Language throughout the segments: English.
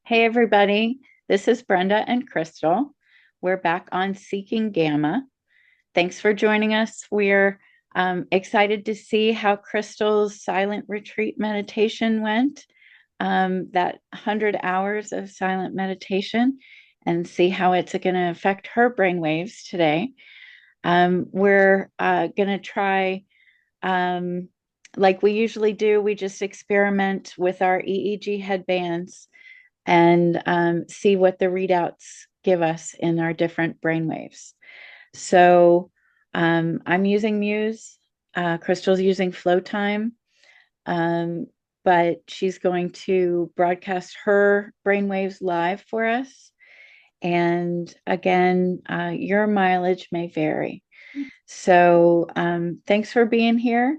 Hey, everybody. This is Brenda and Crystal. We're back on Seeking Gamma. Thanks for joining us. We're excited to see how Crystal's silent retreat meditation went, that 100 hours of silent meditation, and see how it's going to affect her brain waves today. We're going to try, um, like we usually do, we just experiment with our EEG headbands and see what the readouts give us in our different brainwaves. So I'm using Muse. Crystal's using Flow Time, um, but she's going to broadcast her brainwaves live for us. And again, your mileage may vary. So thanks for being here.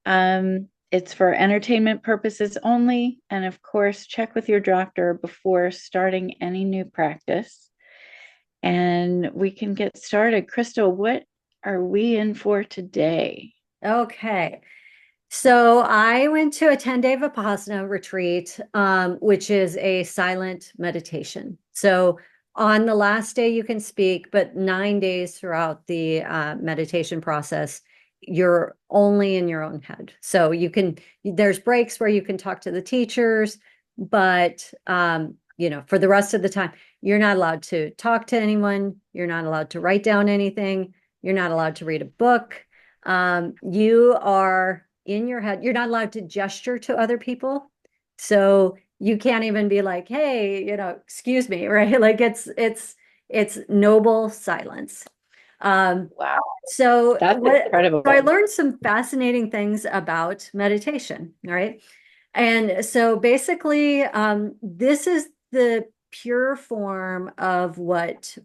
It's for entertainment purposes only. And of course, check with your doctor before starting any new practice. And we can get started. Crystal, what are we in for today? Okay. So I went to a 10-day Vipassana retreat, which is a silent meditation. So on the last day, you can speak, but 9 days throughout the meditation process, you're only in your own head. So there's breaks where you can talk to the teachers, but, for the rest of the time, you're not allowed to talk to anyone. You're not allowed to write down anything. You're not allowed to read a book. You are in your head. You're not allowed to gesture to other people. So you can't even be like, hey, excuse me, right? Like it's noble silence. Um, Wow, so that's what so I incredible. learned some fascinating things about meditation, all right? And so basically, this is the pure form of what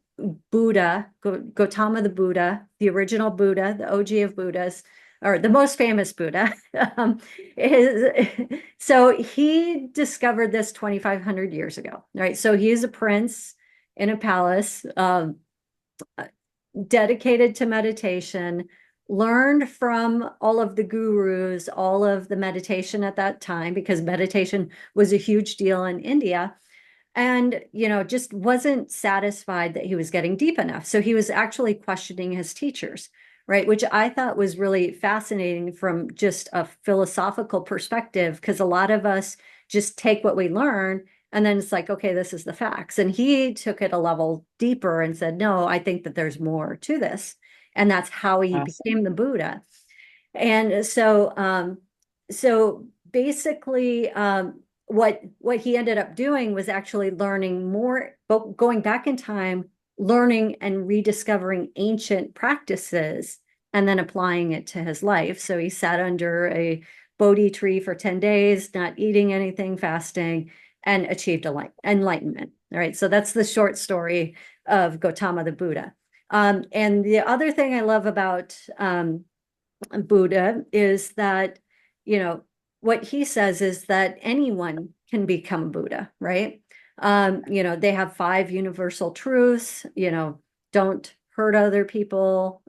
Buddha, Gautama the Buddha, the original Buddha, the OG of Buddhas, or the most famous Buddha, um, is. So he discovered this 2,500 years ago, right? So he is a prince in a palace, dedicated to meditation, learned from all of the gurus, all of the meditation at that time, because meditation was a huge deal in India. And, just wasn't satisfied that he was getting deep enough. So he was actually questioning his teachers, right? Which I thought was really fascinating from just a philosophical perspective, because a lot of us just take what we learn and then it's like, okay, this is the facts. And he took it a level deeper and said, no, I think that there's more to this. And that's how he Awesome. became the Buddha. And so basically, what he ended up doing was actually learning more, but going back in time, learning and rediscovering ancient practices, and then applying it to his life. So he sat under a Bodhi tree for 10 days, not eating anything, fasting, and achieved enlightenment. All right. So that's the short story of Gautama the Buddha. And the other thing I love about Buddha is that, you know, what he says is that anyone can become Buddha, right? They have five universal truths, don't hurt other people,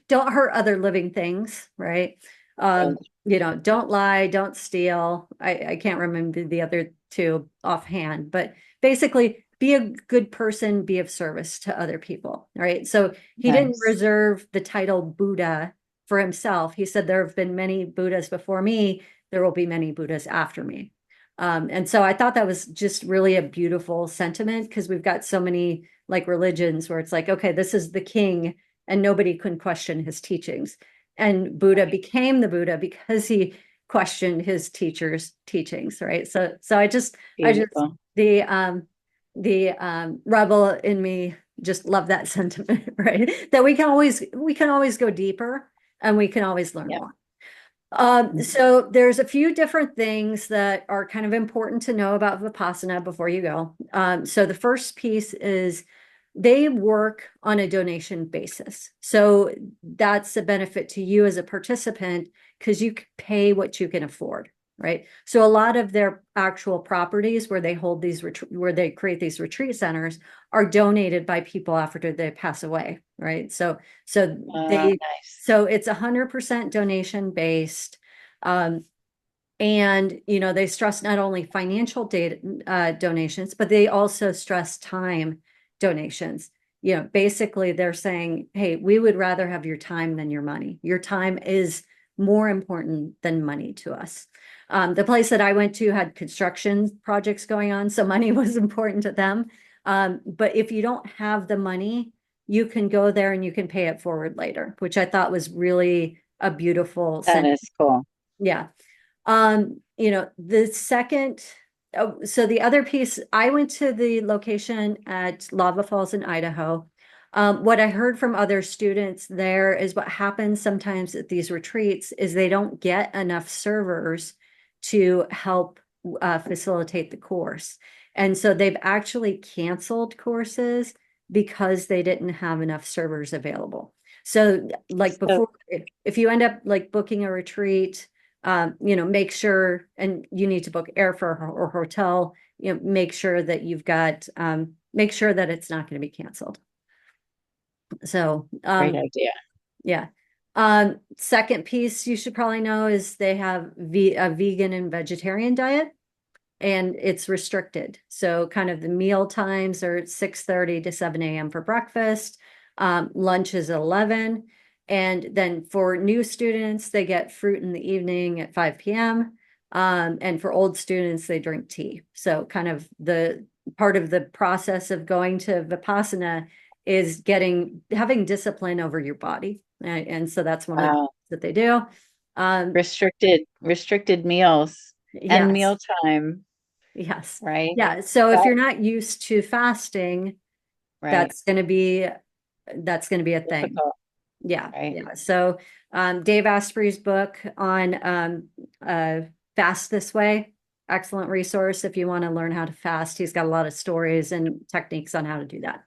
don't hurt other living things, right? Good. Don't lie, don't steal. I can't remember the other two offhand, but basically be a good person, be of service to other people, right? So he didn't Nice. reserve the title Buddha for himself. He said, there have been many Buddhas before me, there will be many Buddhas after me. And so I thought that was just really a beautiful sentiment, because we've got so many like religions where it's like, okay, this is the king and nobody can question his teachings. And Buddha became the Buddha because he questioned his teacher's teachings, right? So I just Beautiful. the rebel in me just love that sentiment, right? That we can always go deeper and we can always learn Yep. more. So there's a few different things that are kind of important to know about Vipassana before you go. So the first piece is they work on a donation basis. So that's a benefit to you as a participant, because you pay what you can afford, right? So a lot of their actual properties where they hold these where they create these retreat centers are donated by people after they pass away, right? So they Nice. so it's 100% donation based. Um, And, they stress not only financial data, donations, but they also stress time donations. Basically they're saying, hey, we would rather have your time than your money. Your time is more important than money to us. The place that I went to had construction projects going on, so money was important to them. But if you don't have the money, you can go there and you can pay it forward later, which I thought was really a beautiful That sentence. is cool. Yeah. The second, oh, so the other piece, I went to the location at Lava Falls in Idaho. What I heard from other students there is what happens sometimes at these retreats is they don't get enough servers to help facilitate the course. And so they've actually canceled courses because they didn't have enough servers available. So like So before, if you end up like booking a retreat, make sure, and you need to book airfare or hotel, make sure that make sure that it's not going to be canceled. So, great idea. yeah. Second piece you should probably know is they have a vegan and vegetarian diet, and it's restricted. So kind of the meal times are 6:30 to 7 a.m. for breakfast. Lunch is 11. And then for new students, they get fruit in the evening at 5 p.m. And for old students, they drink tea. So kind of the part of the process of going to Vipassana is having discipline over your body. And so that's one of the things Wow. that they do. Um, Restricted meals and yes. mealtime, Yes. right? Yeah. So if That you're not used to fasting, right. that's going to be a thing. Difficult, Yeah. right? Yeah. So Dave Asprey's book on Fast This Way, excellent resource if you want to learn how to fast. He's got a lot of stories and techniques on how to do that.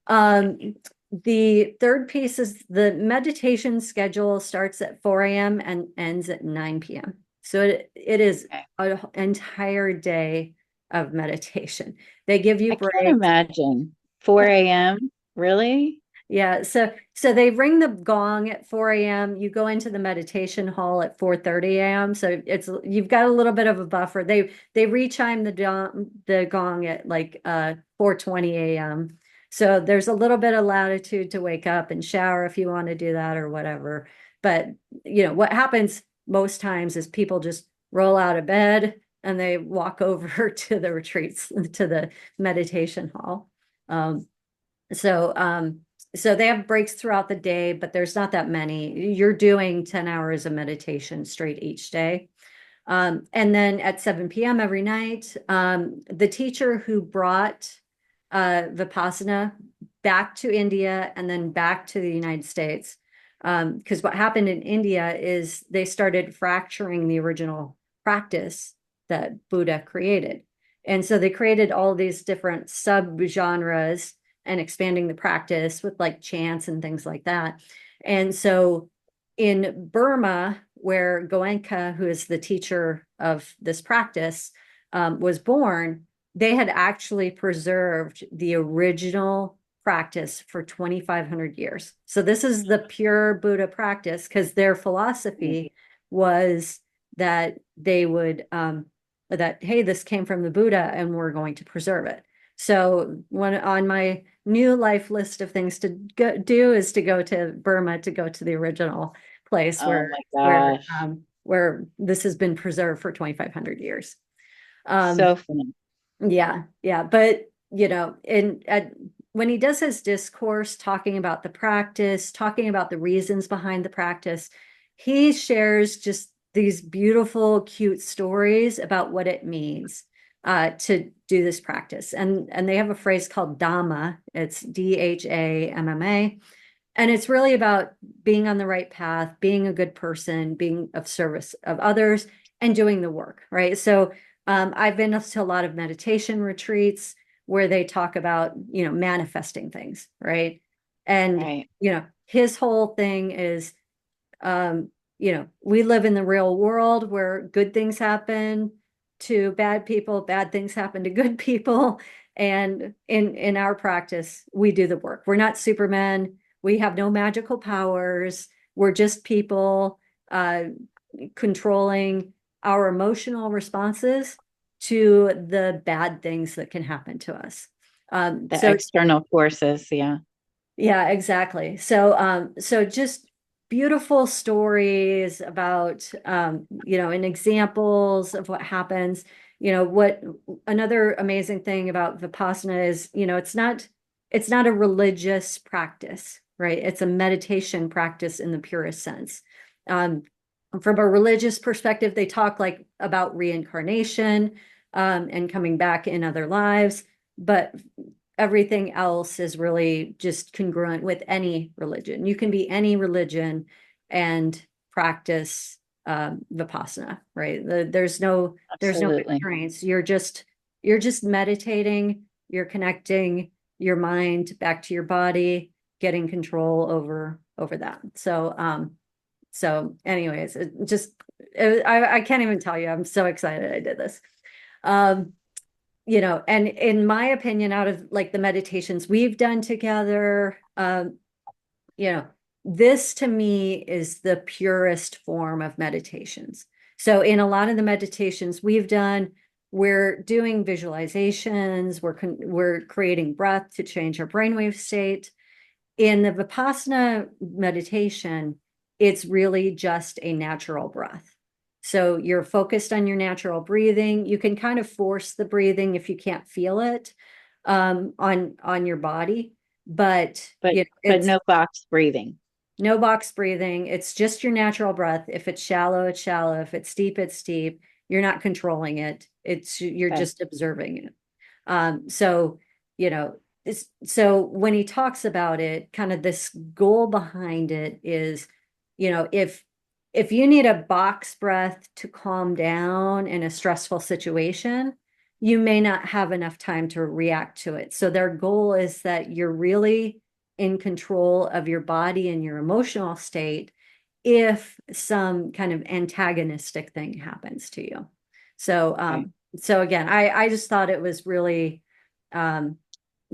Um, the third piece is the meditation schedule starts at 4 a.m. and ends at 9 p.m. So it is Okay. an entire day of meditation. They give you I can't breaks. imagine 4 a.m. Really? Yeah, so they ring the gong at 4 a.m. You go into the meditation hall at 4:30 a.m. So you've got a little bit of a buffer. They re-chime the gong at like 4:20 a.m. So there's a little bit of latitude to wake up and shower if you want to do that or whatever. But what happens most times is people just roll out of bed and they walk over to the retreats, to the meditation hall. Um, so, so they have breaks throughout the day, but there's not that many. You're doing 10 hours of meditation straight each day. And then at 7 p.m. every night, the teacher who brought Vipassana back to India and then back to the United States, because what happened in India is they started fracturing the original practice that Buddha created. And so they created all these different subgenres and expanding the practice with like chants and things like that. And so in Burma, where Goenka, who is the teacher of this practice, was born, they had actually preserved the original practice for 2,500 years. So this is the pure Buddha practice because their philosophy was that they would, that, hey, this came from the Buddha and we're going to preserve it. So on my new life list of things to do is to go to Burma, to go to the original place Oh where my where gosh. um, where this has been preserved for 2,500 years. Um, So fun. yeah, yeah, but when he does his discourse talking about the practice, talking about the reasons behind the practice, he shares just these beautiful, cute stories about what it means to do this practice. And they have a phrase called Dhamma. It's Dhamma. And it's really about being on the right path, being a good person, being of service of others, and doing the work, right? So I've been to a lot of meditation retreats where they talk about, manifesting things, right? And, Right. his whole thing is, we live in the real world where good things happen to bad people, bad things happen to good people. And in our practice, we do the work. We're not Superman. We have no magical powers. We're just people uh, controlling our emotional responses to the bad things that can happen to us. The So external forces. Yeah. yeah, exactly. So just beautiful stories about, and examples of what happens. What another amazing thing about Vipassana is, it's not a religious practice, right? It's a meditation practice in the purest sense. Um, from a religious perspective, they talk like about reincarnation, and coming back in other lives, but everything else is really just congruent with any religion. You can be any religion and practice Vipassana, right? There's no Absolutely. constraints. You're just meditating, you're connecting your mind back to your body, getting control over that. So anyways, I can't even tell you. I'm so excited I did this. Um, and in my opinion, out of like the meditations we've done together, you know, this to me is the purest form of meditations. So in a lot of the meditations we've done, we're doing visualizations, we're creating breath to change our brainwave state. In the Vipassana meditation, it's really just a natural breath. So you're focused on your natural breathing. You can kind of force the breathing if you can't feel it, on your body, but But it's no box breathing. no box breathing. It's just your natural breath. If it's shallow, it's shallow. If it's steep, it's steep. You're not controlling it. You're Okay. just observing it. So, you know, so when he talks about it, kind of this goal behind it is, if you need a box breath to calm down in a stressful situation, you may not have enough time to react to it. So their goal is that you're really in control of your body and your emotional state if some kind of antagonistic thing happens to you. So, Okay. so again, I just thought it was really, um,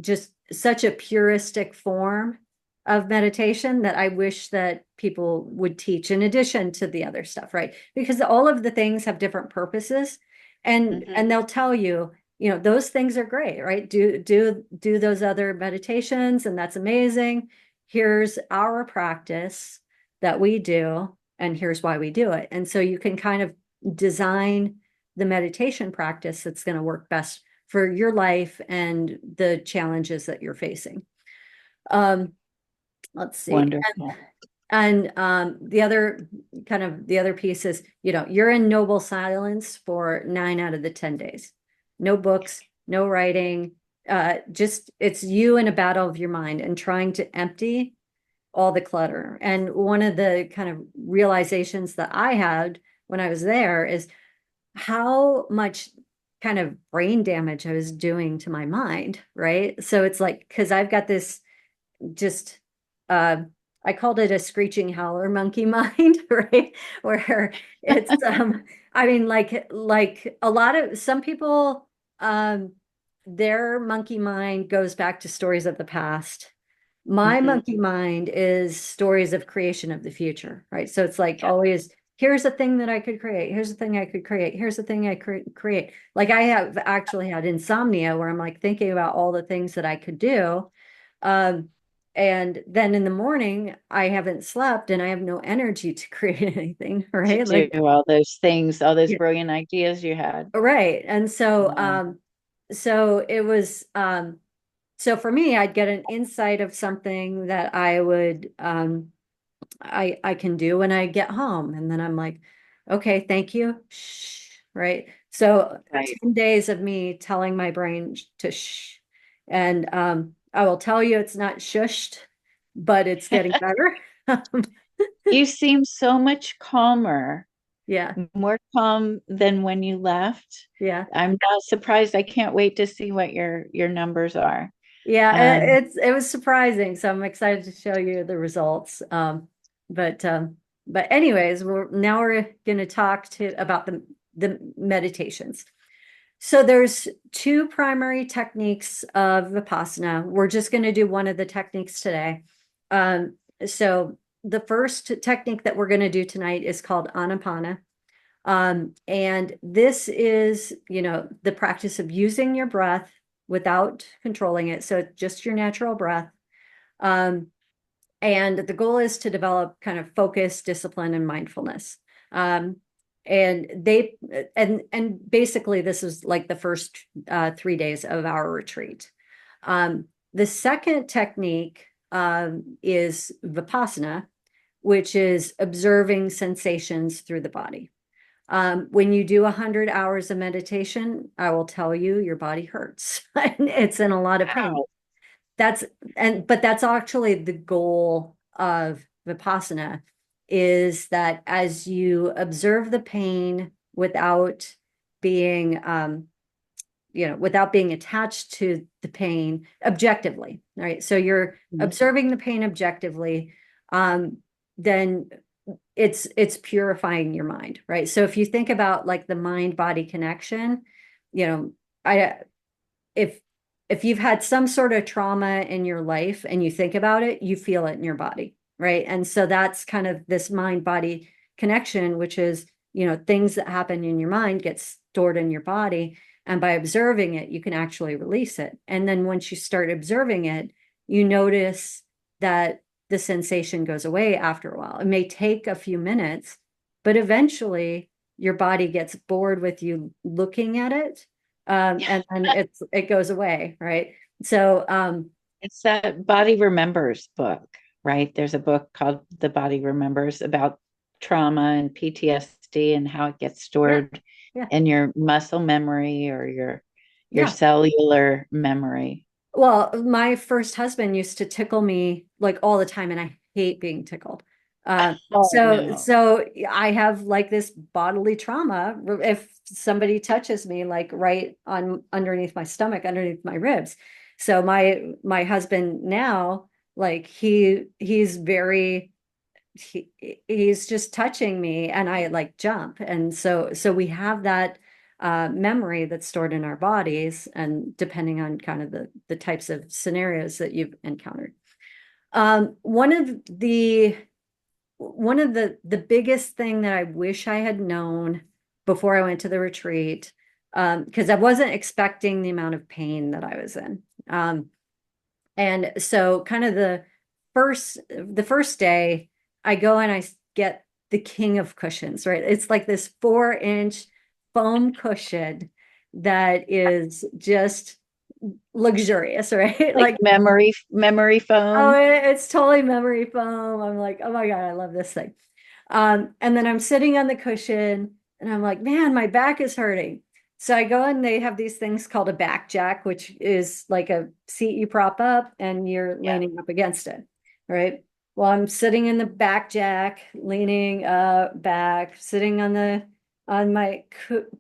just such a puristic form of meditation that I wish that people would teach in addition to the other stuff, right? Because all of the things have different purposes, and Hmm. they'll tell you, those things are great, right? Do those other meditations, and that's amazing. Here's our practice that we do, and here's why we do it. And so you can kind of design the meditation practice that's going to work best for your life and the challenges that you're facing. Um, let's see. Wonderful. And the other piece is, you're in noble silence for 9 out of the 10 days. No books, no writing, just it's you in a battle of your mind and trying to empty all the clutter. And one of the kind of realizations that I had when I was there is how much kind of brain damage I was doing to my mind, right? So it's like, because I've got this just, uh, I called it a screeching howler monkey mind, right? Where it's, I mean, like a lot of some people, their monkey mind goes back to stories of the past. My Hmm. monkey mind is stories of creation of the future, right? So it's like Yeah. always, here's a thing that I could create. Here's a thing I could create. Here's a thing I could create. Like I have actually had insomnia where I'm like thinking about all the things that I could do. Um, and then in the morning, I haven't slept and I have no energy to create anything, To right? do Like, all those things, all those yeah, brilliant ideas you had. right. And so, Yeah. so it was, so for me, I'd get an insight of something that I can do when I get home. And then I'm like, okay, thank you. Shh. Right. So Right. 10 days of me telling my brain to shh. And I will tell you it's not shushed, but it's getting better. You seem so much calmer, Yeah. more calm than when you left. Yeah. I'm not surprised. I can't wait to see what your numbers are. Yeah, Um, it was surprising, so I'm excited to show you the results. But anyways, we're going to talk to about the meditations. So there's two primary techniques of Vipassana. We're just going to do one of the techniques today. So the first technique that we're going to do tonight is called Anapana. And this is, the practice of using your breath without controlling it. So just your natural breath. Um, and the goal is to develop kind of focus, discipline, and mindfulness. Um, and they and basically this is like the first 3 days of our retreat. The second technique is Vipassana, which is observing sensations through the body. When you do 100 hours of meditation, I will tell you your body hurts. It's in a lot of pain. Wow. That's but that's actually the goal of Vipassana, is that as you observe the pain without being without being attached to the pain objectively, right? So you're Mhm. observing the pain objectively, then it's purifying your mind, right? So if you think about like the mind body connection, you know, I if if you've had some sort of trauma in your life and you think about it, you feel it in your body, right? And so that's kind of this mind body connection, which is, things that happen in your mind get stored in your body. And by observing it, you can actually release it. And then once you start observing it, you notice that the sensation goes away after a while. It may take a few minutes, but eventually your body gets bored with you looking at it, and then it goes away, right? So It's that Body Remembers book, right? There's a book called The Body Remembers about trauma and PTSD and how it gets yeah, stored yeah, in your muscle memory or your yeah. cellular memory. Well, my first husband used to tickle me like all the time, and I hate being tickled. Oh So no. so I have like this bodily trauma if somebody touches me like right on underneath my stomach, underneath my ribs. So my husband now, like he's very he's just touching me and I like jump. And so we have that memory that's stored in our bodies, and depending on kind of the types of scenarios that you've encountered. One of the biggest thing that I wish I had known before I went to the retreat, because I wasn't expecting the amount of pain that I was in. And so kind of the first day I go and I get the king of cushions, right? It's like this 4-inch foam cushion that is just luxurious, right? Like Like, memory oh, foam. it's totally memory foam. I'm like, oh my God, I love this thing. And then I'm sitting on the cushion and I'm like, man, my back is hurting. So I go and they have these things called a back jack, which is like a seat you prop up and you're Yeah. leaning up against it, right? Well, I'm sitting in the back jack, leaning back, sitting on my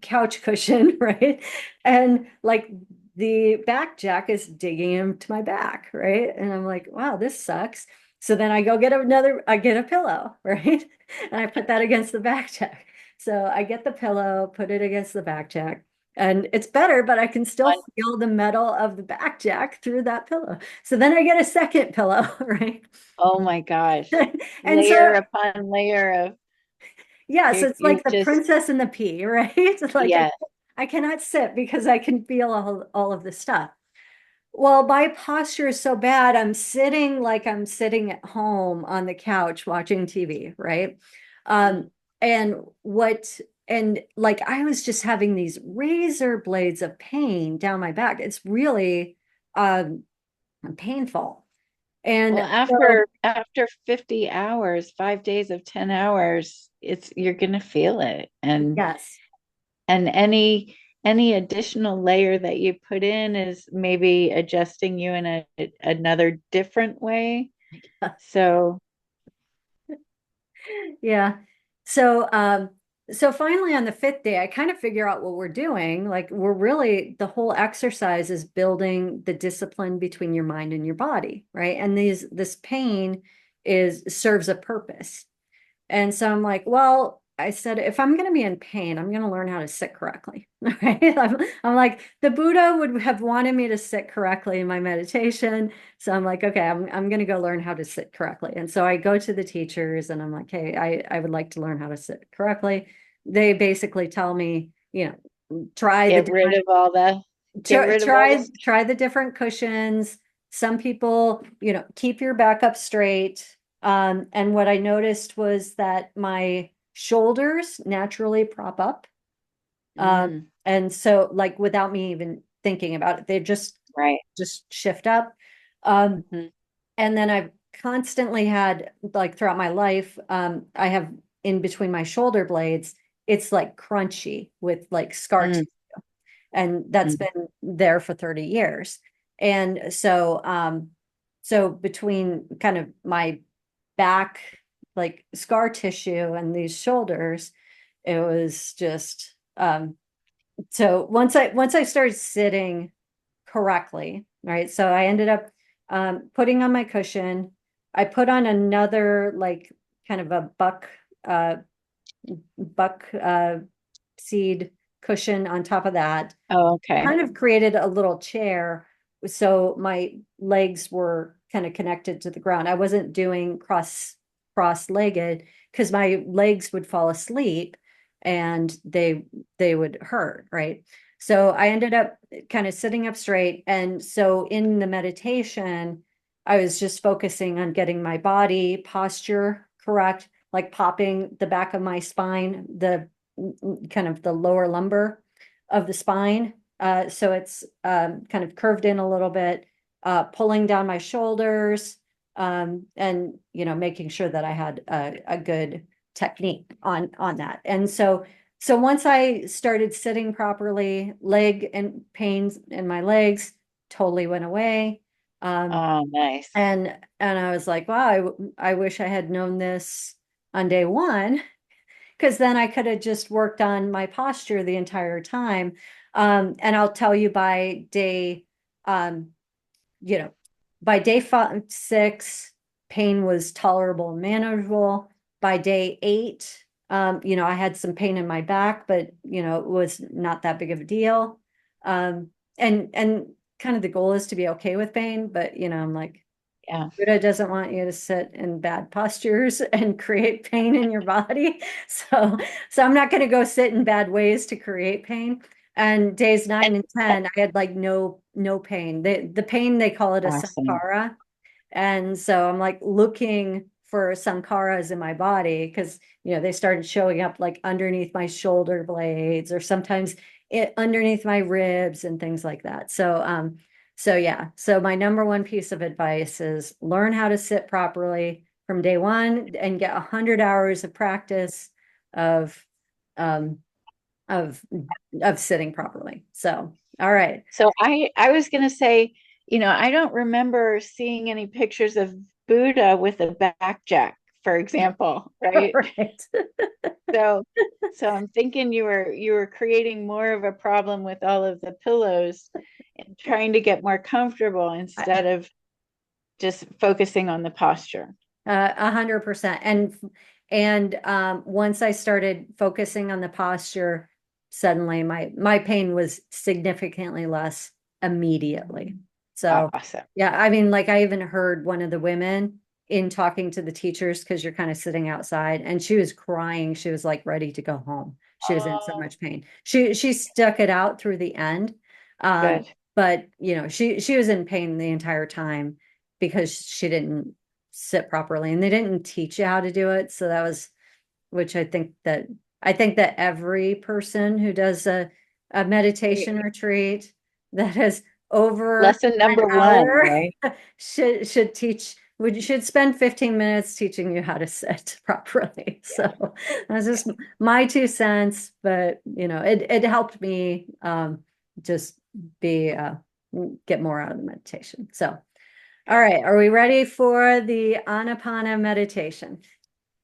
couch cushion, right? And like the back jack is digging into my back, right? And I'm like, wow, this sucks. So then I get a pillow, right? And I put that against the back jack. So I get the pillow, put it against the back jack, and it's better, but I can still feel the metal of the back jack through that pillow. So then I get a second pillow, right? Oh my gosh. And so, Layer upon layer of yeah, so it's you're like the just princess and the pea, right? It's like yeah. I cannot sit because I can feel all of the stuff. Well, my posture is so bad. I'm sitting like I'm sitting at home on the couch watching TV, right? Mm. Um, and what, and like I was just having these razor blades of pain down my back. It's really um, painful. Well, And so, after 50 hours, 5 days of 10 hours, it's you're gonna feel it. yes. And any additional layer that you put in is maybe adjusting you in another different way. So Yeah. So, so finally on the fifth day, I kind of figure out what we're doing. Like the whole exercise is building the discipline between your mind and your body, right? And this pain serves a purpose. And so I'm like, well, I said, if I'm going to be in pain, I'm going to learn how to sit correctly. Right? I'm like, the Buddha would have wanted me to sit correctly in my meditation. So I'm like, okay, I'm going to go learn how to sit correctly. And so I go to the teachers and I'm like, hey, I would like to learn how to sit correctly. they basically tell me, try the Get rid different of all the, get try rid of all try this. try the different cushions. Some people, keep your back up straight. And what I noticed was that my shoulders naturally prop up. And so like without me even thinking about it, they Right. just shift up. Um, Mhm. and then I've constantly had, like throughout my life, I have in between my shoulder blades, it's like crunchy with like scar Mm, tissue. And that's mm. been there for 30 years. And so between kind of my back, like scar tissue and these shoulders, it was just so once I started sitting correctly, right? So I ended up putting on my cushion. I put on another like kind of a uh buck seed cushion on top of that, Oh, okay. kind of created a little chair so my legs were kind of connected to the ground. I wasn't doing cross-legged because my legs would fall asleep and they would hurt, right? So I ended up kind of sitting up straight. And so in the meditation, I was just focusing on getting my body posture correct, like popping the back of my spine, the kind of the lower lumbar of the spine. So it's kind of curved in a little bit, pulling down my shoulders, and making sure that I had a good technique on that. And so once I started sitting properly, leg and pains in my legs totally went away. Um, Oh, nice. and I was like, wow, I wish I had known this on day one, because then I could have just worked on my posture the entire time. And I'll tell you um, you know, by day 6, pain was tolerable and manageable. By day 8, I had some pain in my back, but it was not that big of a deal. And kind of the goal is to be okay with pain, but I'm like, Yeah. Buddha doesn't want you to sit in bad postures and create pain in your body. So I'm not going to go sit in bad ways to create pain. And days 9 and 10, I had like no pain. The pain, they call it a Awesome. sankhara. And so I'm like looking for sankharas in my body because they started showing up like underneath my shoulder blades or sometimes underneath my ribs and things like that. So yeah, so my number one piece of advice is learn how to sit properly from day one and get 100 hours of practice of um of of sitting properly. So, all right. So I was going to say, I don't remember seeing any pictures of Buddha with a back jack, for example, All right? right. So so I'm thinking you were creating more of a problem with all of the pillows and trying to get more comfortable instead of just focusing on the posture. 100%. And once I started focusing on the posture, suddenly my pain was significantly less immediately. So Awesome. yeah, I mean, like I even heard one of the women in talking to the teachers because you're kind of sitting outside, and she was crying. She was like ready to go home. She was in so Oh, much pain. She stuck it out through the end. good. But she was in pain the entire time because she didn't sit properly and they didn't teach you how to do it. So that was, which I think that every person who does a meditation retreat that has over Lesson an number one, hour right? should spend 15 minutes teaching you how to sit properly. Yeah. So that's just my 2 cents, but it helped me just be get more out of the meditation. So all right, are we ready for the Anapana meditation?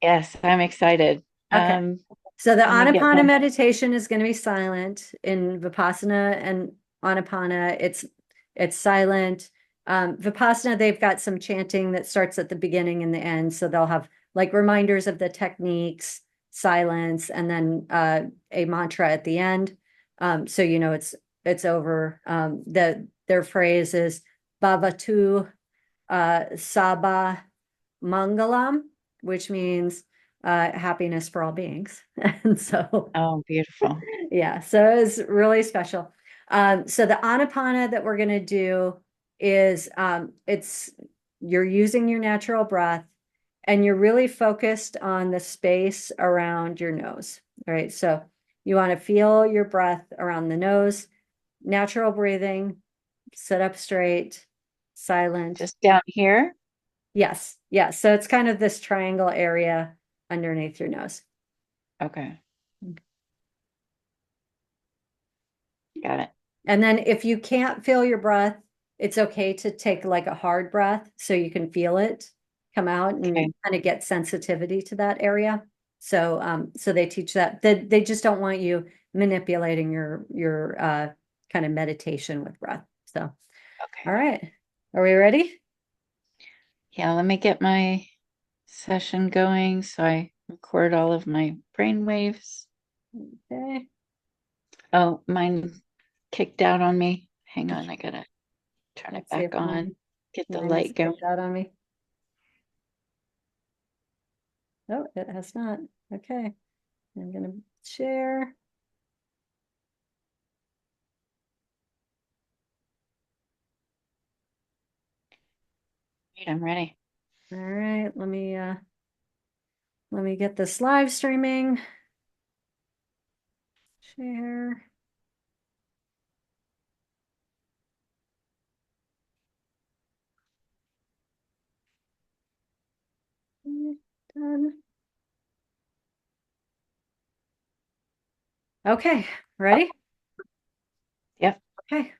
Yes, I'm excited. Okay. So the Let me get Anapana my, meditation is going to be silent in Vipassana and Anapana. It's silent. Vipassana, they've got some chanting that starts at the beginning and the end. So they'll have like reminders of the techniques, silence, and then a mantra at the end. So it's over. Their phrase is Bhavatu Sabha Mangalam, which means happiness for all beings. And so, Oh, beautiful. yeah, so it's really special. So the Anapana that we're going to do is it's you're using your natural breath and you're really focused on the space around your nose. All right, so you want to feel your breath around the nose, natural breathing, sit up straight, silent. Just down here. Yes, yes. So it's kind of this triangle area underneath your nose. Okay, got it. And then if you can't feel your breath, it's okay to take like a hard breath so you can feel it come out and Okay, kind of get sensitivity to that area. So so they teach that. They just don't want you manipulating your kind of meditation with breath. So all okay. right. Are we ready? Yeah, let me get my session going so I record all of my brain waves. Okay. Oh, mine kicked out on me. Hang on, I gotta turn it Let's see if back on. mine Get the mine has light going. skipped out on me. Oh, it has not. Okay. I'm gonna share. Right, I'm ready. All right, let me get this live streaming. Share. Done. Okay, ready? Yep. Okay.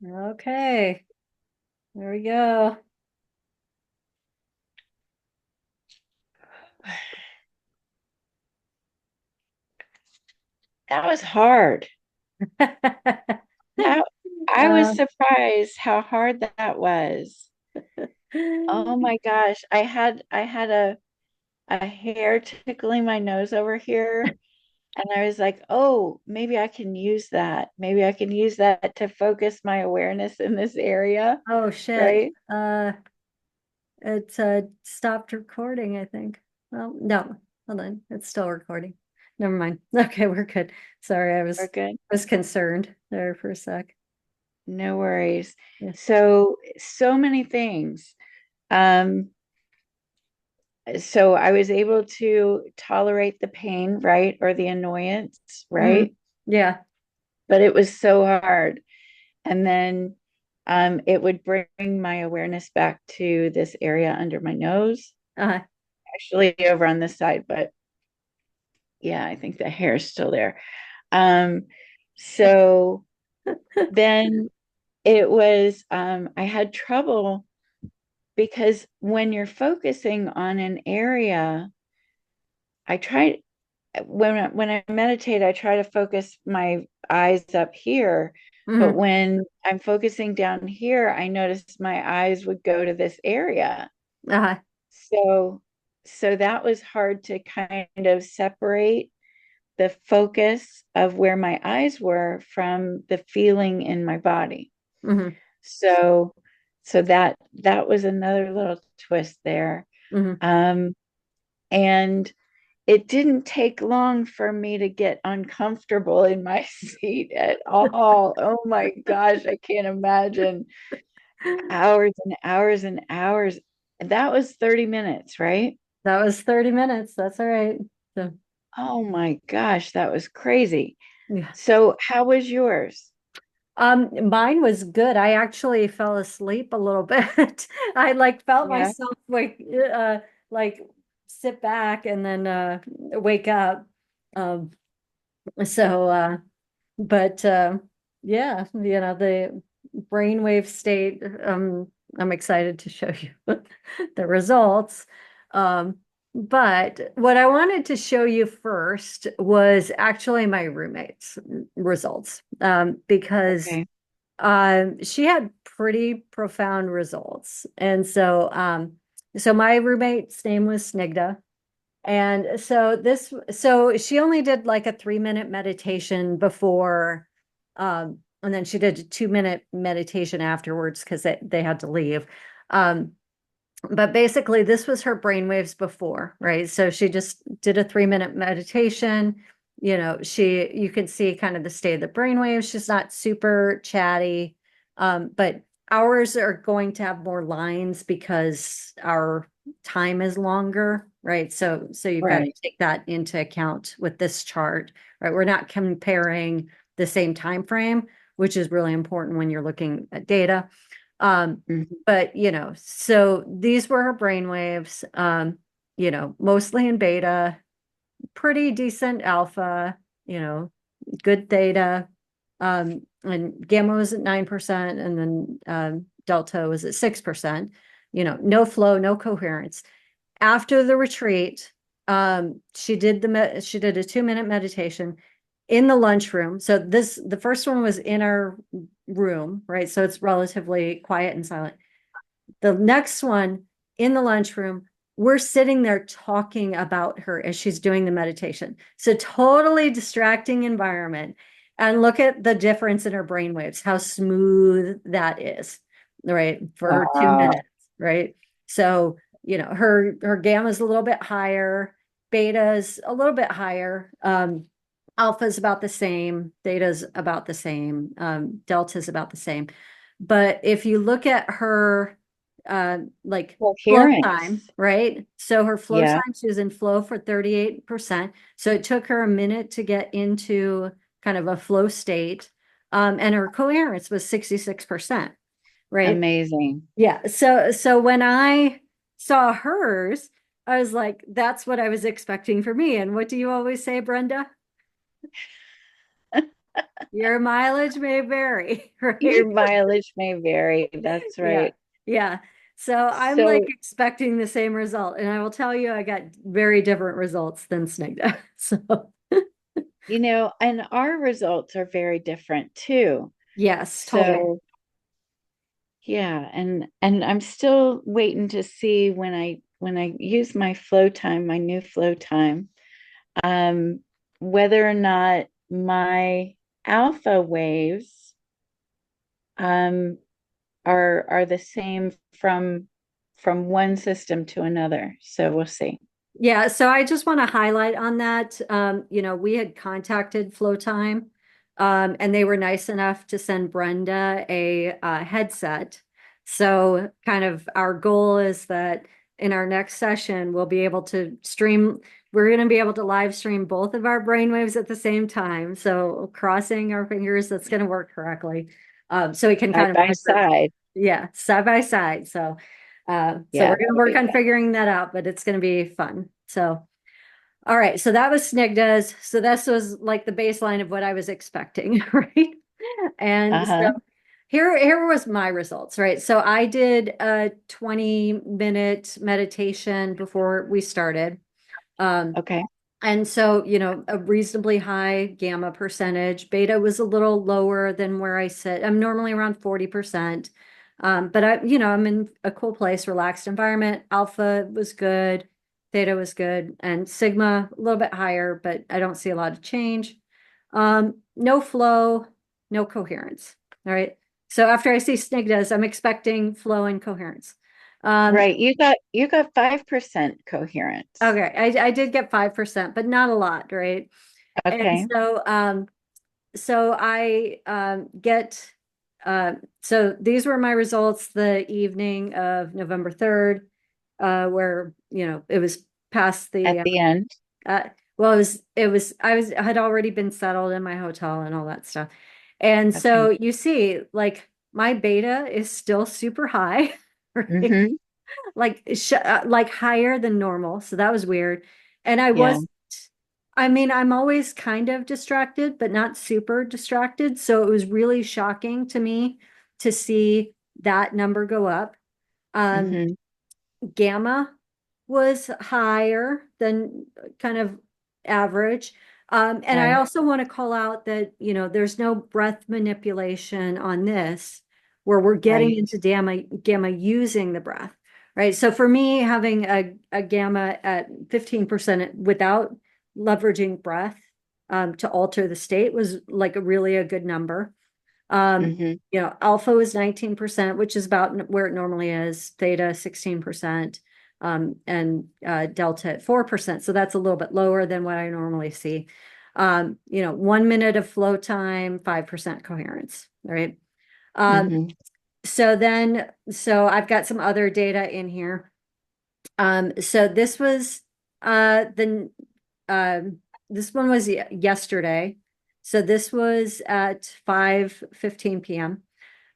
Okay, there we go. That was hard. That I was Uh, surprised how hard that was. Oh my gosh. I had a hair tickling my nose over here, and I was like, "Oh, maybe I can use that. Maybe I can use that to focus my awareness in this area." oh shit. Right? It stopped recording, I think. Well, no, hold on. It's still recording. Never mind. Okay, we're good. Sorry, We're good. I was concerned there for a sec. No worries. Yeah. So many things. Um, so I was able to tolerate the pain, right? Or the annoyance, Hmm. right? Yeah. But it was so hard. And then it would bring my awareness back to this area under my nose, Uh, actually over on this side, but yeah, I think the hair is still there. Um, so then it was, I had trouble because when you're focusing on an area, I try when I meditate, I try to focus my eyes up here, but mhm. when I'm focusing down here, I noticed my eyes would go to this area. Uh, So so that was hard to kind of separate the focus of where my eyes were from the feeling in my body. mhm, So so that was another little twist there. mhm. Um, and it didn't take long for me to get uncomfortable in my seat at all. Oh my gosh, I can't imagine hours and hours and hours. That was 30 minutes, right? That was 30 minutes. That's all right. So, Oh my gosh, that was crazy. yeah. So, how was yours? Mine was good. I actually fell asleep a little bit. I like felt Yeah, myself like sit back and then wake up. Um, so but yeah, the brainwave state, I'm excited to show you the results. Um, but what I wanted to show you first was actually my roommate's results, because okay. she had pretty profound results. And so my roommate's name was Snigda. And so she only did like a 3-minute meditation before, and then she did a 2-minute meditation afterwards because they had to leave. Um, but basically, this was her brainwaves before, right? So she just did a 3-minute meditation. You can see kind of the state of the brainwaves. She's not super chatty, but ours are going to have more lines because our time is longer, right? So you've got to Right. take that into account with this chart, right? We're not comparing the same time frame, which is really important when you're looking at data. Um, Mhm. but so these were her brainwaves, mostly in beta, pretty decent alpha, good theta. And gamma was at 9%, and then delta was at 6%. No flow, no coherence. After the retreat, she did a 2-minute meditation in the lunchroom. So the first one was in our room, right? So it's relatively quiet and silent. The next one in the lunchroom, we're sitting there talking about her as she's doing the meditation. So totally distracting environment. And look at the difference in her brain waves, how smooth that is, right? For two Wow. minutes, right? So, her gamma is a little bit higher, beta's a little bit higher. Alpha's about the same, theta's about the same, delta's about the same. But if you look at her like flow time, Coherence. right? So her flow Yeah, time, she was in flow for 38%. So it took her a minute to get into kind of a flow state. And her coherence was 66%, right? amazing. Yeah. So when I saw hers, I was like, that's what I was expecting for me. And what do you always say, Brenda? Your mileage may vary, Your right? mileage may vary. That's Yeah. right. Yeah. So I'm like So, expecting the same result. And I will tell you, I got very different results than Snigda. So and our results are very different too. yes, totally. So, yeah, and I'm still waiting to see when I use my flow time, my new flow time, um, whether or not my alpha waves um are the same from one system to another. So we'll see. Yeah, so I just want to highlight on that. We had contacted Flow Time, and they were nice enough to send Brenda a headset. So, kind of our goal is that in our next session, we'll be able to stream. We're going to be able to live stream both of our brainwaves at the same time. So, crossing our fingers, that's going to work correctly. So we can Side kind of by measure, side. yeah, side by side. So Yeah, we're going to that'll work be on figuring that out, but it's going to be fun. So, all right. So that was Snigda's. So this was like the baseline of what I was expecting, right? fun. And so Uh-huh. here was my results, right? So I did a 20-minute meditation before we started. Um, Okay. and so, a reasonably high gamma percentage. Beta was a little lower than where I sit. I'm normally around 40%. But I'm in a cool place, relaxed environment. Alpha was good, theta was good, and sigma a little bit higher, but I don't see a lot of change. No flow, no coherence. All right. So after I see Snigdas, I'm expecting flow and coherence. Um, Right. You got 5% coherence. okay, I did get 5%, but not a lot, right? And Okay. so I get so these were my results the evening of November 3rd, where it was past At the the end. uh, well, it was I had already been settled in my hotel and all that stuff. And Okay. so you see, like my beta is still super high, right? Mm-hmm. Like higher than normal. So that was weird. And Yeah. I mean, I'm always kind of distracted, but not super distracted. So it was really shocking to me to see that number go up. Um, Mm-hmm. Gamma was higher than kind of average. And I Right. also want to call out that, there's no breath manipulation on this where we're getting Right. into gamma using the breath, right? So for me, having a gamma at 15% without leveraging breath to alter the state was like really a good number. Mm-hmm. Alpha was 19%, which is about where it normally is, theta 16%, and delta at 4%. So that's a little bit lower than what I normally see. 1 minute of flow time, 5% coherence, right? Um, Mm-hmm. so I've got some other data in here. So uh, this one was yesterday. So this was at 5:15 p.m.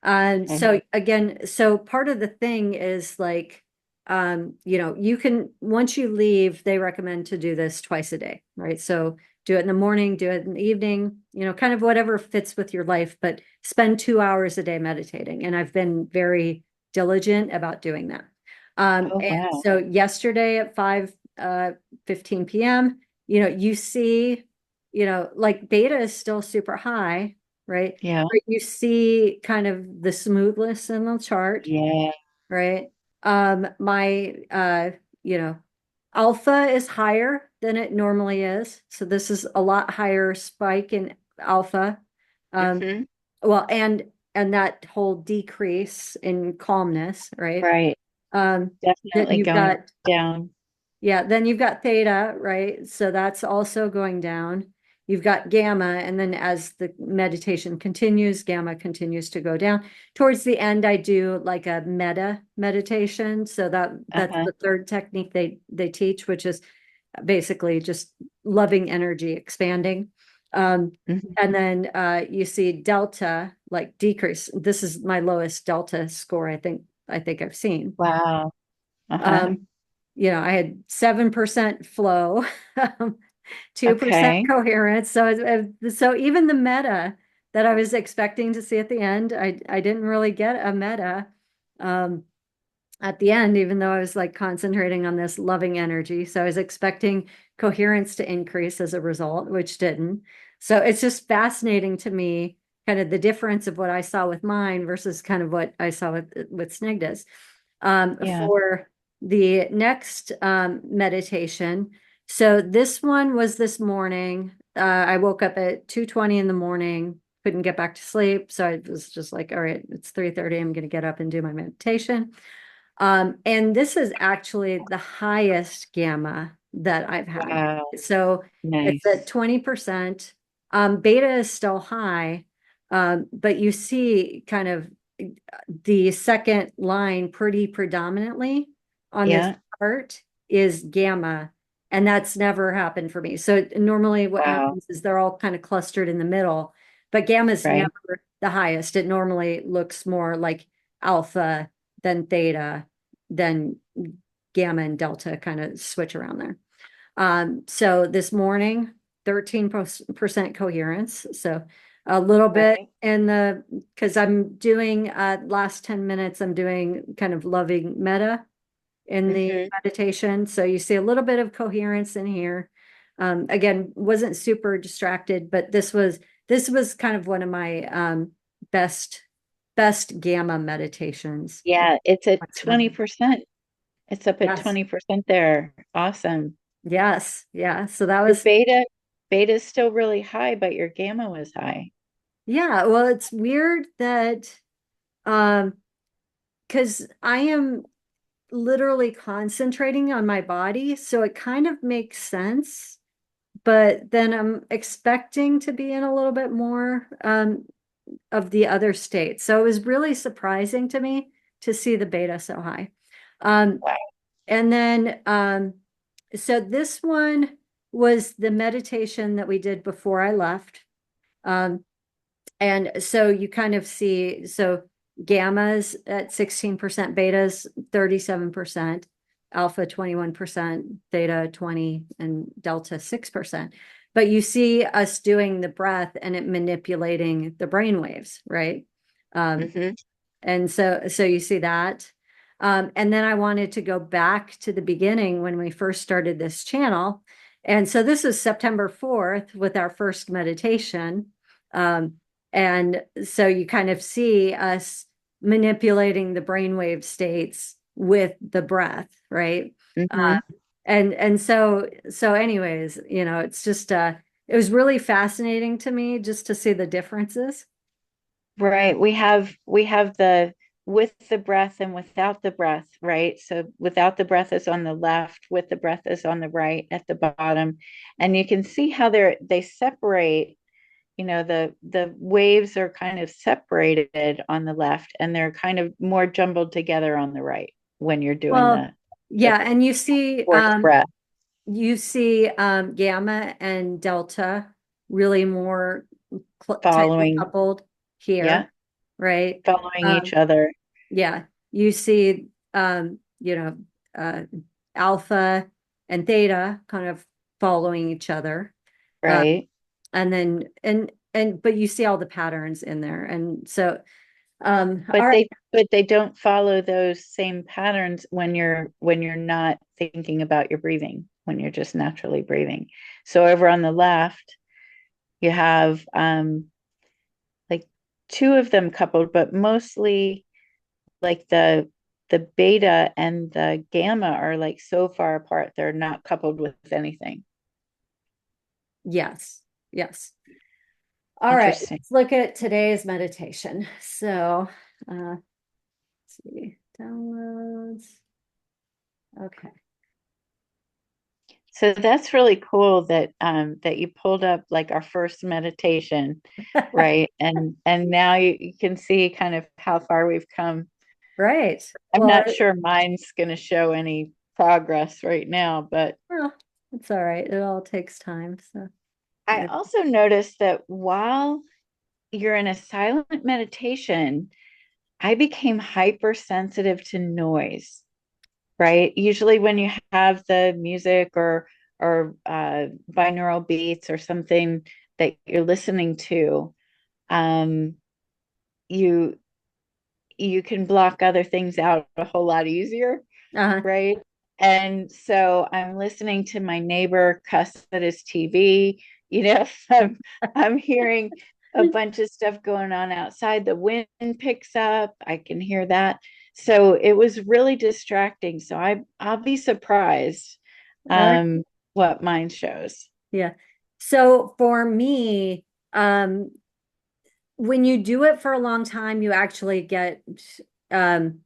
Okay. So again, so part of the thing is like, you can, once you leave, they recommend to do this twice a day, right? So do it in the morning, do it in the evening, kind of whatever fits with your life, but spend 2 hours a day meditating. And I've been very diligent about doing that. Oh, And wow. so yesterday at 5:15 p.m., you see, like beta is still super high, right? Yeah. But you see kind of the smoothness in the chart, Yeah. right? My alpha is higher than it normally is. So this is a lot higher spike in alpha. Um, Mm-hmm. well, and that whole decrease in calmness, right? Right. Then Definitely you've going got down. yeah, then you've got theta, right? So that's also going down. You've got gamma, and then as the meditation continues, gamma continues to go down. Towards the end, I do like a meta meditation. So that's Uh-huh. the third technique they teach, which is basically just loving energy expanding. Um, Mm-hmm. and then you see delta like decrease. This is my lowest delta score I think I've seen. Wow. Uh-huh. Um, I had 7% flow. 2% Okay. coherence. So even the meta that I was expecting to see at the end, I didn't really get a meta um, at the end, even though I was like concentrating on this loving energy. So I was expecting coherence to increase as a result, which didn't. So it's just fascinating to me, kind of the difference of what I saw with mine versus kind of what I saw with Snigda's. Yeah. For the next meditation, so this one was this morning. I woke up at 2:20 in the morning, couldn't get back to sleep. So I was just like, all right, it's 3:30. I'm going to get up and do my meditation. And this is actually the highest gamma that I've had. Wow. So it's at Nice. 20%. Beta is still high, but you see kind of the second line pretty predominantly on this Yeah. chart is gamma, and that's never happened for me. So normally what Wow. happens is they're all kind of clustered in the middle, but gamma is Right. never the highest. It normally looks more like alpha, then theta, then gamma and delta kind of switch around there. So this morning, 13% coherence. So a little bit Right. in the, because I'm doing last 10 minutes, I'm doing kind of loving meta in the Mm-hmm. meditation. So you see a little bit of coherence in here. Again, wasn't super distracted, but this was kind of one of my best best gamma meditations. Yeah, it's at Whatsoever. 20%. It's up at Yes. 20% there. Awesome. Yes. Yeah. So that Your was, beta is still really high, but your gamma was high. yeah. Well, it's weird that, um, because I am literally concentrating on my body. So it kind of makes sense. But then I'm expecting to be in a little bit more of the other states. So it was really surprising to me to see the beta so high. Um, Wow. and then, so this one was the meditation that we did before I left. Um, and so you kind of see, so gammas at 16%, betas 37%, alpha 21%, theta 20, and delta 6%. But you see us doing the breath and it manipulating the brain waves, right? Um, Mm-hmm. and so you see that. And then I wanted to go back to the beginning when we first started this channel. And so this is September 4th with our first meditation. Um, and so you kind of see us manipulating the brainwave states with the breath, right? Mm-hmm. And so anyways, it's just it was really fascinating to me just to see the differences. Right. We have the with the breath and without the breath, right? So without the breath is on the left, with the breath is on the right at the bottom. And you can see how they separate, the waves are kind of separated on the left and they're kind of more jumbled together on the right when you're doing Well, the yeah, and fourth breath you see gamma and delta really more tightly following, coupled yeah, here, right? following each Um, other, yeah, you see uh alpha and theta kind of following each other. Uh, right? and then and but you see all the patterns in there. And so But all right. they don't follow those same patterns when you're not thinking about your breathing, when you're just naturally breathing. So over on the left, you have like two of them coupled, but mostly like the beta and the gamma are like so far apart they're not coupled with anything. Yes. Yes. All right, Interesting. let's look at today's meditation. So, let's see, downloads. Okay. So that's really cool that you pulled up like our first meditation, right? And now you can see kind of how far we've come. Right. I'm Well, not sure mine's going to show any progress right now, but well, it's all right. It all takes time. So, I I, also noticed that while you're in a silent meditation, I became hypersensitive to noise, right? Usually when you have the music or binaural beats or something that you're listening to, um, you you can block other things out a whole lot easier, Uh-huh. right? And so I'm listening to my neighbor cuss at his TV. You know, I'm hearing a bunch of stuff going on outside. The wind picks up. I can hear that. So it was really distracting. So I'll be surprised Uh, um what mine shows. yeah. So for me, when you do it for a long time, you actually get um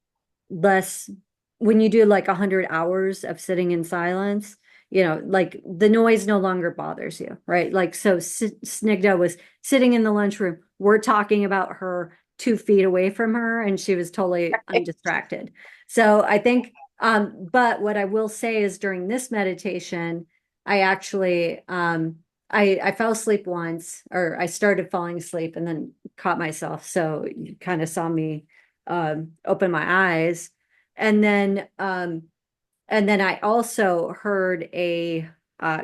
less when you do like 100 hours of sitting in silence, like the noise no longer bothers you, right? Like so Snigdha was sitting in the lunchroom. We're talking about her 2 feet away from her, and she was totally undistracted. So I think but what I will say is during this meditation, I actually I fell asleep once, or I started falling asleep and then caught myself. So you kind of saw me open my eyes. And then I also heard a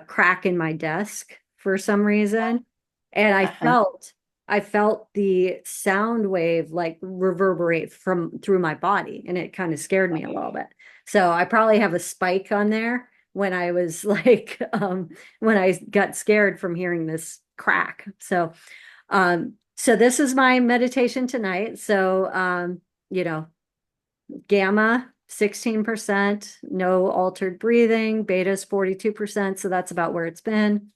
crack in my desk for some reason. And Uh-huh. I felt the sound wave like reverberate from through my body, and it kind of scared me a little bit. So I probably have a spike on there when I was like when I got scared from hearing this crack. So this is my meditation tonight. So gamma 16%, no altered breathing, beta is 42%, so that's about where it's been.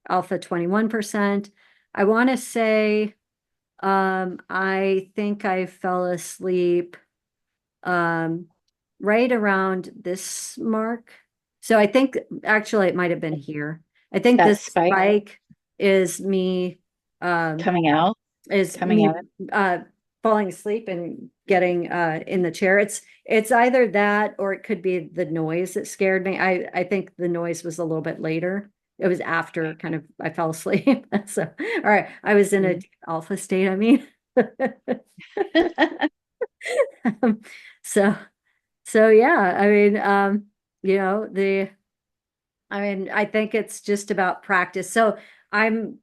Alpha 21%. I want to say I think I fell asleep um right around this mark. So I think actually it might have been here. I think That this spike spike is me um coming out, is coming me out. uh falling asleep and getting in the chair. It's either that or it could be the noise that scared me. I think the noise was a little bit later. It was after kind of I fell asleep. So all right, I was in a Mhm. deep alpha state, I mean. So so yeah, I mean you know, the I mean, I think it's just about practice. I'm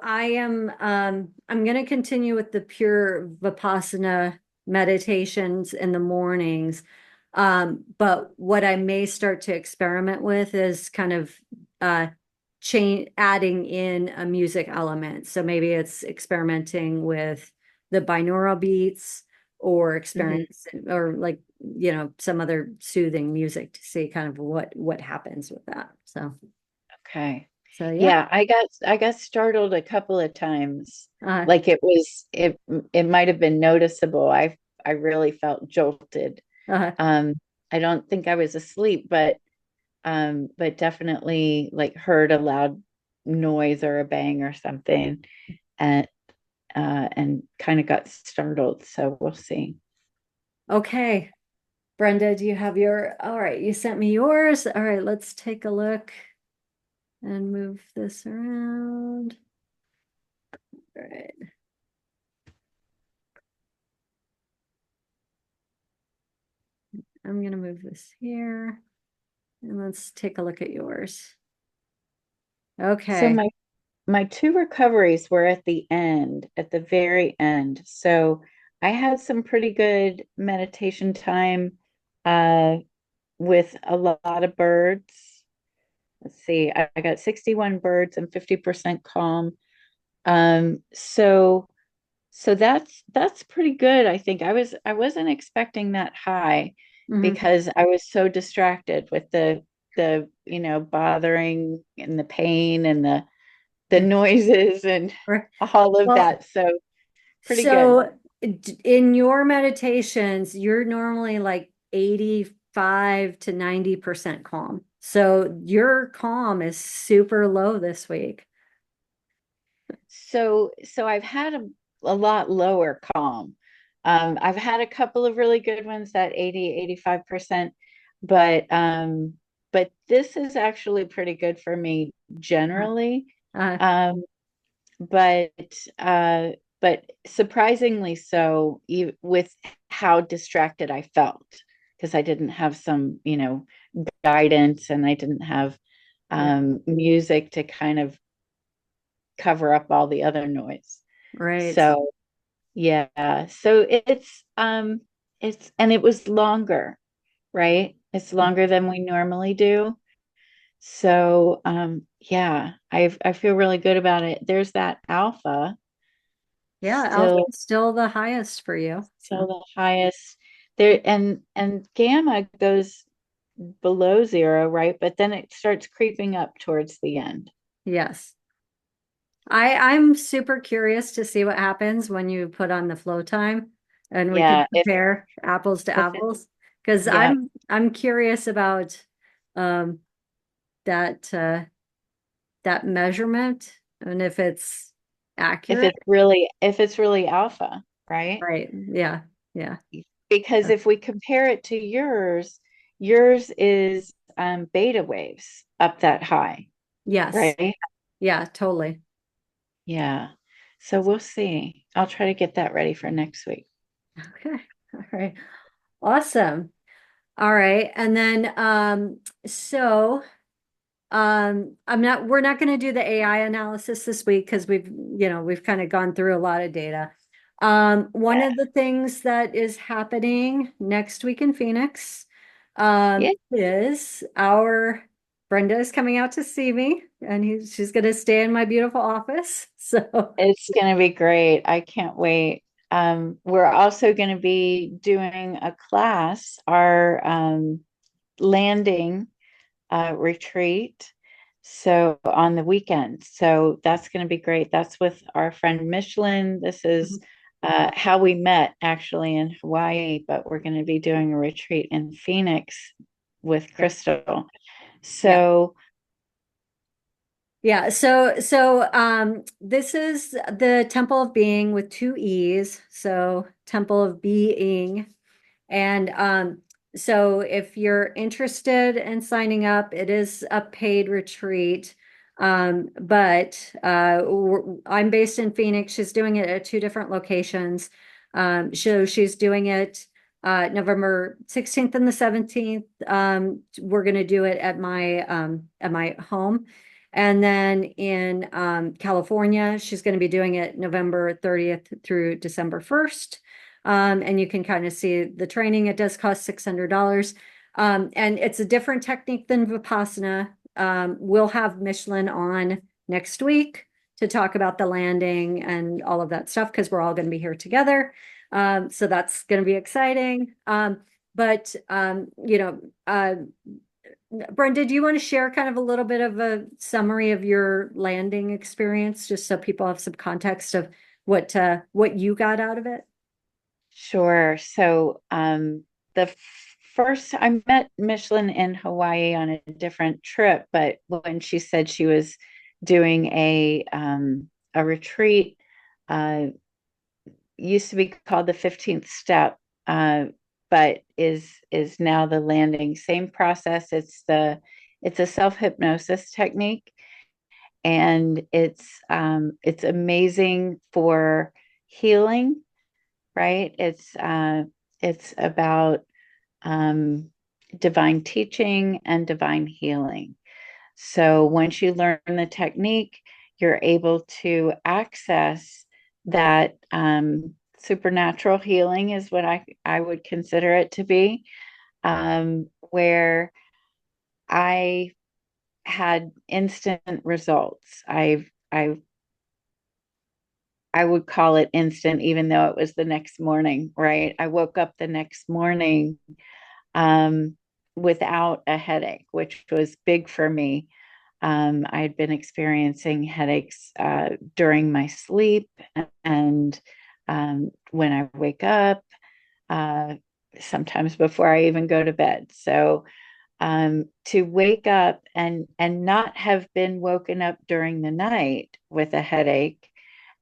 I am I'm going to continue with the pure Vipassana meditations in the mornings. But what I may start to experiment with is kind of uh change adding in a music element. So maybe it's experimenting with the binaural beats or Mhm. experience or like some other soothing music to see kind of what happens with that. Okay. So yeah. Yeah, I got startled a couple of times. Uh Like it might have been noticeable. I really felt jolted. uh Um, I don't think I was asleep, but definitely like heard a loud noise or a bang or something, and and kind of got startled. So we'll see. Okay. Brenda, do you have all right, you sent me yours. All right, let's take a look and move this around. All right. I'm gonna move this here and let's take a look at yours. So Okay. my two recoveries were at the end, at the very end. So I had some pretty good meditation time uh, with a lot of birds. Let's see, I got 61 birds and 50% calm. So that's pretty good, I think. I wasn't expecting that high Hmm. because I was so distracted with the bothering and the pain and the Yeah. noises and Right. all of Well, that. So pretty good. so in your meditations, you're normally like 85 to 90% calm. So your calm is super low this week. So I've had a lot lower calm. I've had a couple of really good ones at 80, 85%, but but this is actually pretty good for me Uh, generally. uh, Um, but uh, but surprisingly so, with how distracted I felt because I didn't have some guidance and I didn't have Yeah. music to kind of cover up all the other noise. Right. So yeah, so it's and it was longer, right? It's longer than we normally do. So yeah, I feel really good about it. There's that alpha Yeah, alpha still is still the highest for you. still So, the highest there, and gamma goes below zero, right? But then it starts creeping up towards the end. yes. I'm super curious to see what happens when you put on the flow time and we can Yeah, compare apples to if it apples because yeah, I'm curious about um that that measurement and if it's accurate. if it's really alpha, right? Right. Yeah. Yeah. Because if we compare it to yours is beta waves up that high, Yes. right? Yeah, totally. Yeah. So we'll see. I'll try to get that ready for next week. Okay. All right. Awesome. All right. And then so we're not going to do the AI analysis this week because we've kind of gone through a lot of data. One Yeah. of the things that is happening next week in Phoenix, Yeah. is our Brenda is coming out to see me and she's going to stay in my beautiful office. So, It's going to be great. I can't wait. We're also going to be doing a class, our landing retreat. So on the weekend. So that's going to be great. That's with our friend Michelin. This is how we met actually in Hawaii, but we're going to be doing a retreat in Phoenix with yeah. Crystal. Yeah. So, Yeah, so this is the Temple of Being with two E's, so Temple of Being. And so if you're interested in signing up, it is a paid retreat. But I'm based in Phoenix. She's doing it at two different locations. So she's doing it November 16th and the 17th. We're going to do it at my home. And then in California, she's going to be doing it November 30th through December 1st. And you can kind of see the training. It does cost $600. And it's a different technique than Vipassana. We'll have Michelin on next week to talk about the landing and all of that stuff because we're all going to be here together. So that's going to be exciting. Brenda, do you want to share kind of a little bit of a summary of your landing experience, just so people have some context of what you got out of it? sure. So, the first I met Michelin in Hawaii on a different trip, but when she said she was doing a retreat, uh, used to be called the 15th step, uh, but is now the landing. Same process. It's a self hypnosis technique, and it's amazing for healing. Right? It's about um, divine teaching and divine healing. So once you learn the technique, you're able to access that supernatural healing, is what I would consider it to be, where I had instant results. I would call it instant, even though it was the next morning, right? I woke up the next morning um, without a headache, which was big for me. I had been experiencing headaches during my sleep and when I wake up, uh, sometimes before I even go to bed. So to wake up and not have been woken up during the night with a headache,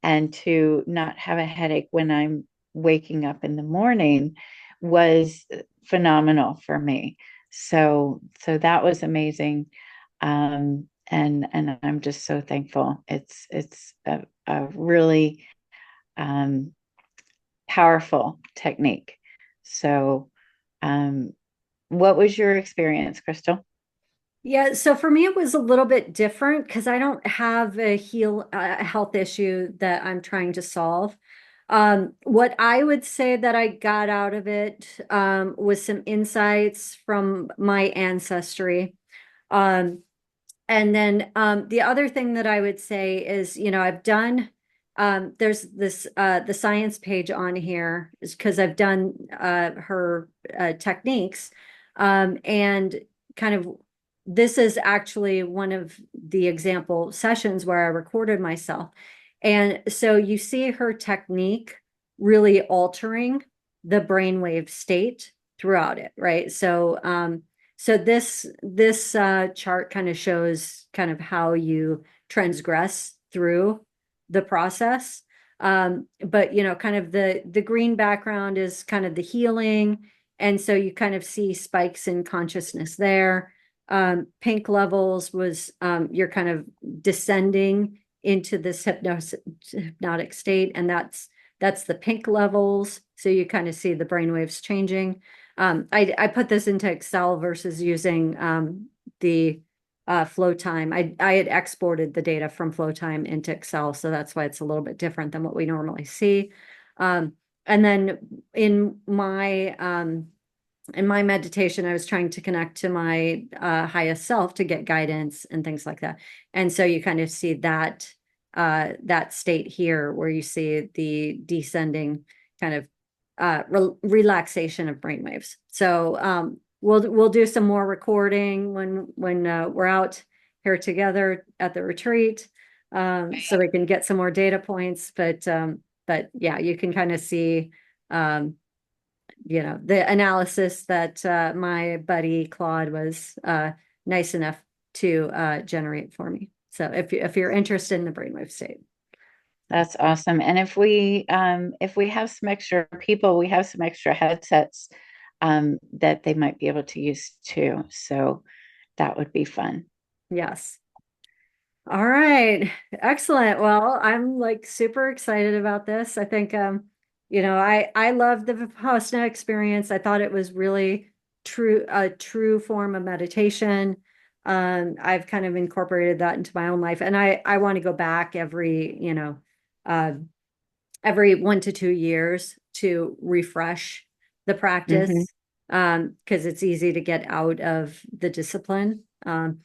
and to not have a headache when I'm waking up in the morning was phenomenal for me. So that was amazing. And I'm just so thankful. It's a really um, powerful technique. So, um, what was your experience, Crystal? Yeah, so for me, it was a little bit different because I don't have a health issue that I'm trying to solve. What I would say that I got out of it was some insights from my ancestry. Um, and then the other thing that I would say is, I've done there's this the science page on here is because I've done her techniques and kind of this is actually one of the example sessions where I recorded myself. And so you see her technique really altering the brainwave state throughout it, right? So this chart kind of shows kind of how you transgress through the process. But kind of the green background is kind of the healing, and so you kind of see spikes in consciousness there. Pink levels was you're kind of descending into this hypnotic state, and that's the pink levels. So you kind of see the brain waves changing. I put this into Excel versus using the flow time. I had exported the data from flow time into Excel, so that's why it's a little bit different than what we normally see. Um, and then in my meditation, I was trying to connect to my highest self to get guidance and things like that. And so you kind of see that state here where you see the descending kind of relaxation of brainwaves. So we'll do some more recording when we're out here together at the retreat, so we can get some more data points. But yeah, you can kind of see the analysis that my buddy Claude was nice enough to generate for me. So if you're interested in the brainwave state. That's awesome. And if we have some extra people, we have some extra headsets that they might be able to use too. So that would be fun. Yes. All right. Excellent. Well, I'm like super excited about this. I think I love the Vipassana experience. I thought it was really a true form of meditation. I've kind of incorporated that into my own life, and I want to go back uh every 1 to 2 years to refresh the Hmm. practice because it's easy to get out of the discipline. And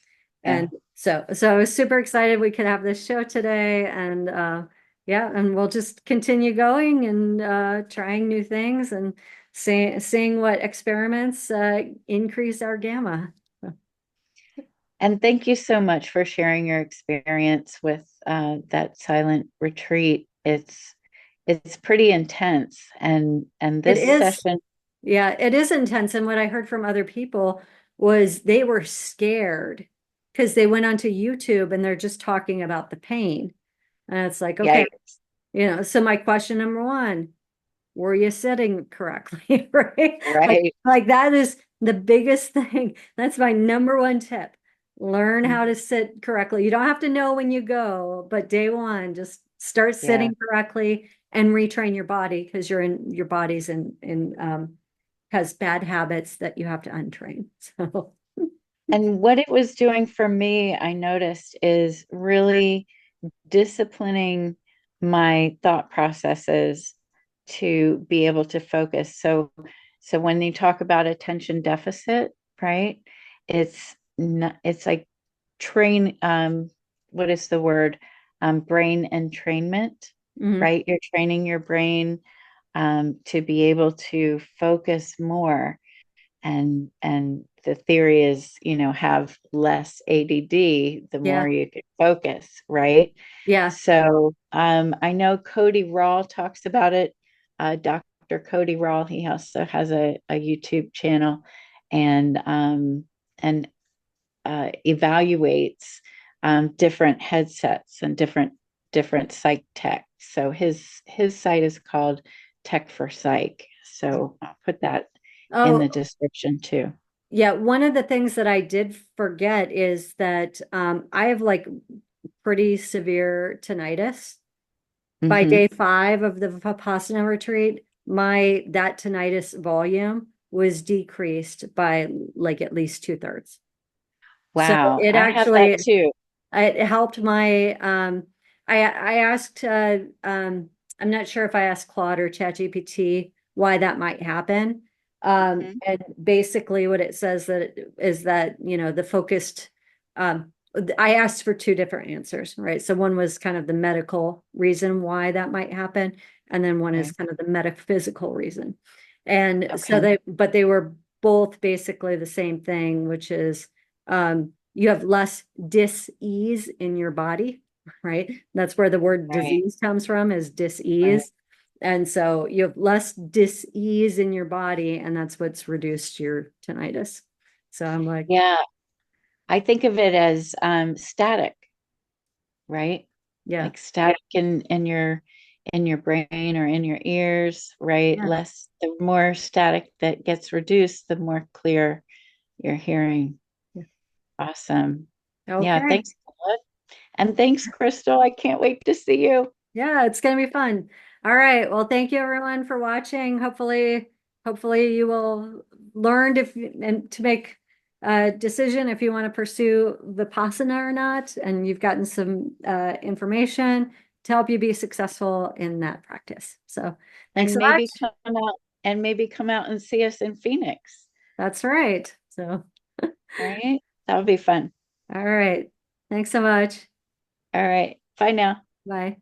Yeah. so I was super excited we could have this show today, and yeah, and we'll just continue going and trying new things and seeing what experiments increase our gamma. And thank you so much for sharing your experience with that silent retreat. It's pretty intense, and It this is, session, yeah, it is intense. And what I heard from other people was they were scared because they went onto YouTube and they're just talking about the pain. And it's like, yeah, okay, so my question number one, were you sitting correctly? Right? right. Like that is the biggest thing. That's my number one tip. Learn how to sit correctly. You don't have to know when you go, but day one, just start Yeah. sitting correctly and retrain your body because your body's in has bad habits that you have to untrain. So And what it was doing for me, I noticed, is really disciplining my thought processes to be able to focus. So when you talk about attention deficit, right? It's not, it's like train what is the word? Brain entrainment, mhm. right? You're training your brain to be able to focus more, and the theory is, have less ADD the more Yeah, you can focus, right? yeah, So I know Cody Rawl talks about it. Dr. Cody Rawl, he also has a YouTube channel, and evaluates different headsets and different psych tech. So his site is called Tech for Psych. So I'll put that in the oh description too. yeah, one of the things that I did forget is that I have like pretty severe tinnitus. By Hmm. day 5 of the Vipassana retreat, my that tinnitus volume was decreased by like at least 2/3. So Wow. it I have that actually too. it helped my I asked I'm not sure if I asked Claude or ChatGPT why that might happen. Mhm. And basically what it says that is that, the focused I asked for two different answers, right? So one was kind of the medical reason why that might happen, and then one is Okay. kind of the metaphysical reason. And so Okay. they were both basically the same thing, which is you have less dis-ease in your body, right? That's where the word Right. disease comes from, is Right. dis-ease. And so you have less dis-ease in your body, and that's what's reduced your tinnitus. So I'm like, Yeah. I think of it as static, right? yeah, Like static in your brain or in your ears, right? yeah, Less the more static that gets reduced, the more clear you're hearing. yeah. Awesome. Yeah, Okay. thanks, Paula. And thanks, Crystal. I can't wait to see you. Yeah, it's gonna be fun. All right. Well, thank you everyone for watching. Hopefully you will learn to make a decision if you want to pursue Vipassana or not, and you've gotten some information to help you be successful in that practice. So thanks And so maybe much. come out and see us in Phoenix, That's right. So, right? That would be fun. all right. Thanks so much. All right. Bye now. Bye.